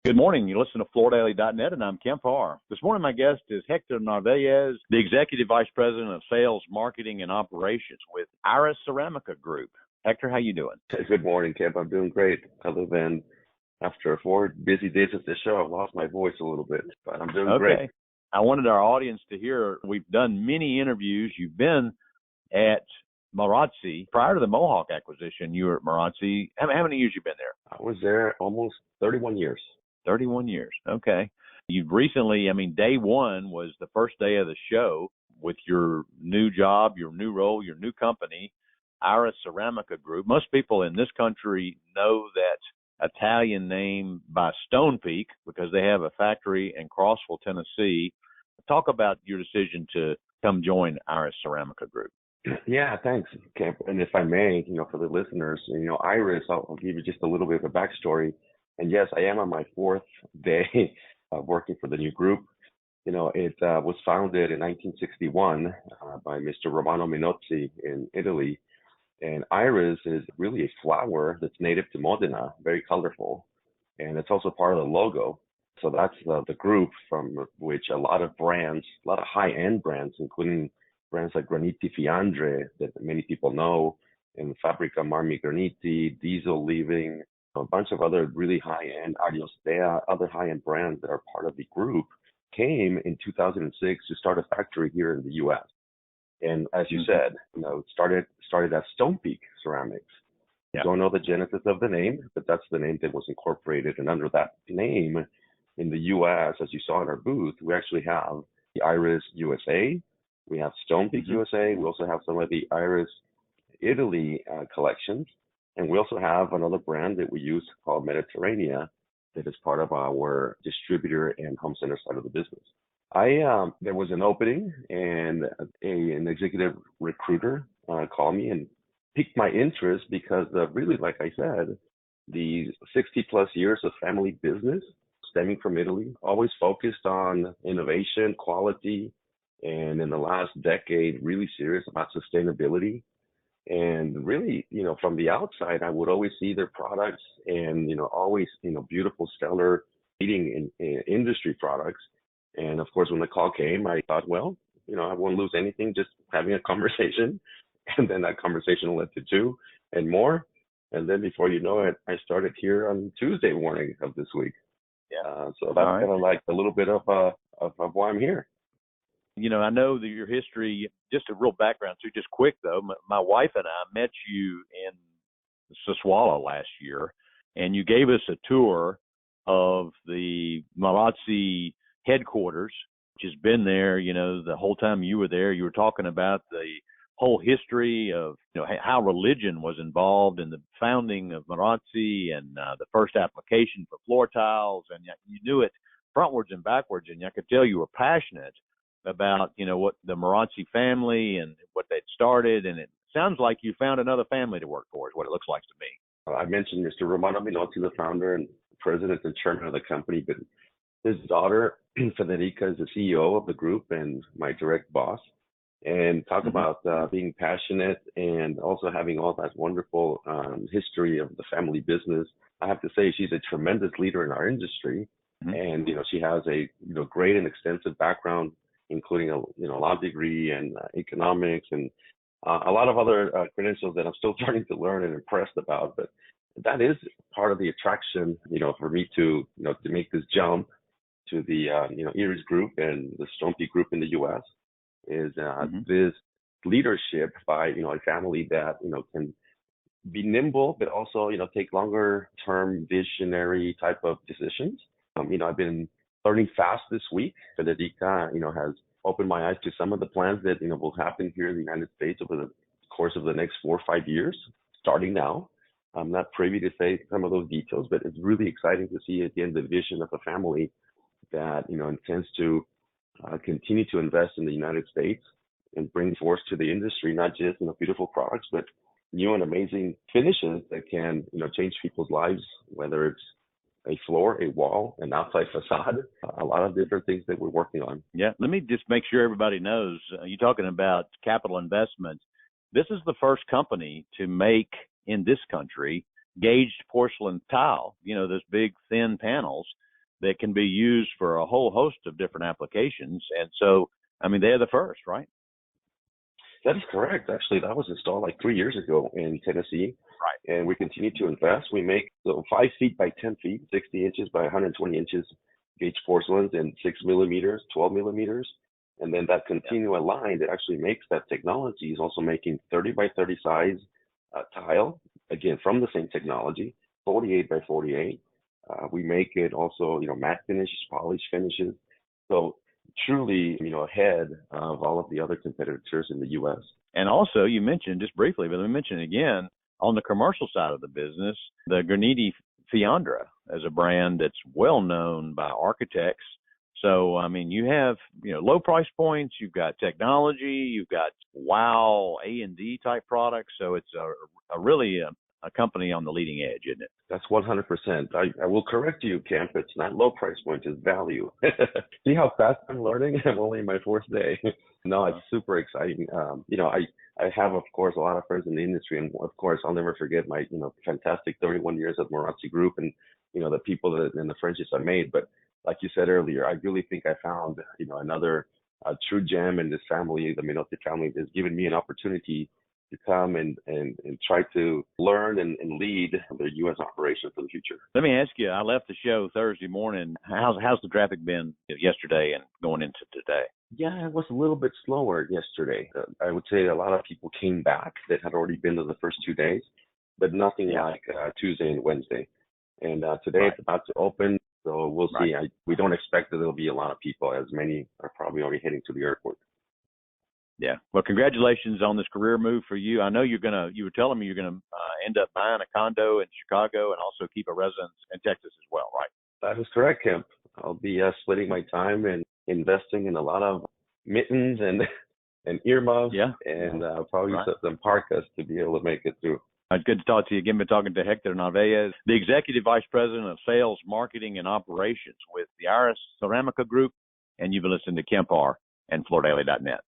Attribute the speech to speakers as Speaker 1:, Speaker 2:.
Speaker 1: Good morning. You listen to FloorDaily.net, and I'm Kemp Harr. This morning, my guest is Hector Narvaez, the Executive Vice President of Sales, Marketing, and Operations with Iris Ceramica Group. Hector, how you doing?
Speaker 2: Good morning, Kemp. I'm doing great. Other than after 4 busy days at the show, I've lost my voice a little bit, but I'm doing great.
Speaker 1: I wanted our audience to hear, we've done many interviews. You've been at Marazzi. Prior to the Mohawk acquisition, you were at Marazzi. How many years you been there?
Speaker 2: I was there almost 31 years.
Speaker 1: 31 years. Okay. You've recently, day one was the first day of the show with your new job, your new role, your new company, Iris Ceramica Group. Most people in this country know that Italian name by Stonepeak because they have a factory in Crossville, Tennessee. Talk about your decision to come join Iris Ceramica Group.
Speaker 2: Yeah, thanks, Kemp. And if I may, for the listeners, Iris, I'll give you just a little bit of a backstory. And yes, I am on my 4th day of working for the new group. It was founded in 1961 by Mr. Romano Minozzi in Italy. And Iris is really a flower that's native to Modena, very colorful. And it's also part of the logo. So that's the group from which a lot of brands, a lot of high-end brands, including brands like Graniti Fiandre that many people know, and Fabbrica Marmi Graniti, Diesel Living, a bunch of other really high-end, Ariostea, other high-end brands that are part of the group, came in 2006 to start a factory here in the U.S. And as you said, it started as Stonepeak Ceramics.
Speaker 1: Yeah.
Speaker 2: Don't know the genesis of the name, but that's the name that was incorporated. And under that name in the U.S., as you saw in our booth, we actually have the Iris USA, we have Stonepeak USA, we also have some of the Iris Italy collections. And we also have another brand that we use called Mediterranea that is part of our distributor and home center side of the business. There was an opening and an executive recruiter called me and piqued my interest because really, like I said, the 60 plus years of family business stemming from Italy, always focused on innovation, quality, and in the last decade, really serious about sustainability. And really, from the outside, I would always see their products and, always, beautiful, stellar, leading in industry products. And of course, when the call came, I thought, well, I won't lose anything just having a conversation. And then that conversation led to 2 and more. And then before you know it, I started here on Tuesday morning of this week.
Speaker 1: Yeah.
Speaker 2: So that's kind of like a little bit of why I'm here.
Speaker 1: I know that your history, just a real background too, just quick though. My wife and I met you in Sassuolo last year, and you gave us a tour of the Marazzi headquarters, which has been there, the whole time you were there. You were talking about the whole history of, how religion was involved in the founding of Marazzi and the first application for floor tiles. And you knew it frontwards and backwards. And I could tell you were passionate about, what the Marazzi family and what they'd started. And it sounds like you found another family to work for is what it looks like to me.
Speaker 2: I mentioned Mr. Romano Minozzi, the founder and president and chairman of the company, but his daughter, Federica, is the CEO of the group and my direct boss. And talk about being passionate and also having all that wonderful history of the family business. I have to say she's a tremendous leader in our industry. And, she has a, great and extensive background, including a law degree and economics and a lot of other credentials that I'm still starting to learn and impressed about. But that is part of the attraction, for me to, to make this jump to the, Iris Group and the Stonepeak Group in the U.S. is this leadership by, a family that, can be nimble, but also, take longer term visionary type of decisions. I've been learning fast this week. Federica, has opened my eyes to some of the plans that, will happen here in the United States over the course of the next 4 or 5 years, starting now. I'm not privy to say some of those details, but it's really exciting to see, again, the vision of a family that, intends to continue to invest in the United States and bring forth to the industry, not just, beautiful products, but new and amazing finishes that can, change people's lives, whether it's a floor, a wall, an outside facade, a lot of different things that we're working on.
Speaker 1: Yeah. Let me just make sure everybody knows, you're talking about capital investment. This is the first company to make in this country gauged porcelain tile, those big thin panels that can be used for a whole host of different applications. And so, I mean, they're the first, right?
Speaker 2: That is correct. Actually, that was installed like 3 years ago in Tennessee.
Speaker 1: Right.
Speaker 2: And we continue to invest. We make 5 feet by 10 feet, 60 inches by 120 inches gauge porcelains, and 6 millimeters, 12 millimeters. And then that continual line that actually makes that technology is also making 30 by 30 size tile, again, from the same technology, 48 by 48. We make it also, matte finishes, polish finishes. So truly, ahead of all of the other competitors in the U.S.
Speaker 1: And also, you mentioned just briefly, but let me mention it again, on the commercial side of the business, the Graniti Fiandra as a brand that's well known by architects. So, I mean, you have, low price points, you've got technology, you've got wow A&D type products. So it's a really a company on the leading edge, isn't it?
Speaker 2: That's 100%. I will correct you, Kemp. It's not low price point, it's value. See how fast I'm learning? I'm only in my 4th day. No, it's super exciting. I have, of course, a lot of friends in the industry, and of course, I'll never forget my, fantastic 31 years at Marazzi Group, and the people and the friendships I made. But like you said earlier, I really think I found, another true gem in this family, the Minotti family, that's given me an opportunity to come and try to learn and lead the U.S. operation for the future.
Speaker 1: Let me ask you, I left the show Thursday morning. How's the traffic been yesterday and going into today?
Speaker 2: Yeah, it was a little bit slower yesterday. I would say a lot of people came back that had already been to the first 2 days, but nothing like Tuesday and Wednesday. And today it's about to open, so we'll see. We don't expect that there'll be a lot of people, as many are probably already heading to the airport.
Speaker 1: Yeah. Well, congratulations on this career move for you. I know you were telling me you're going to end up buying a condo in Chicago and also keep a residence in Texas as well, right?
Speaker 2: That is correct, Kemp. I'll be splitting my time and investing in a lot of mittens and earmuffs and probably some parkas to be able to make it through.
Speaker 1: It's good to talk to you again. Been talking to Hector Narvaez, the Executive Vice President of Sales, Marketing, and Operations with the Iris Ceramica Group, and you've been listening to Kemp Harr and FloorDaily.net.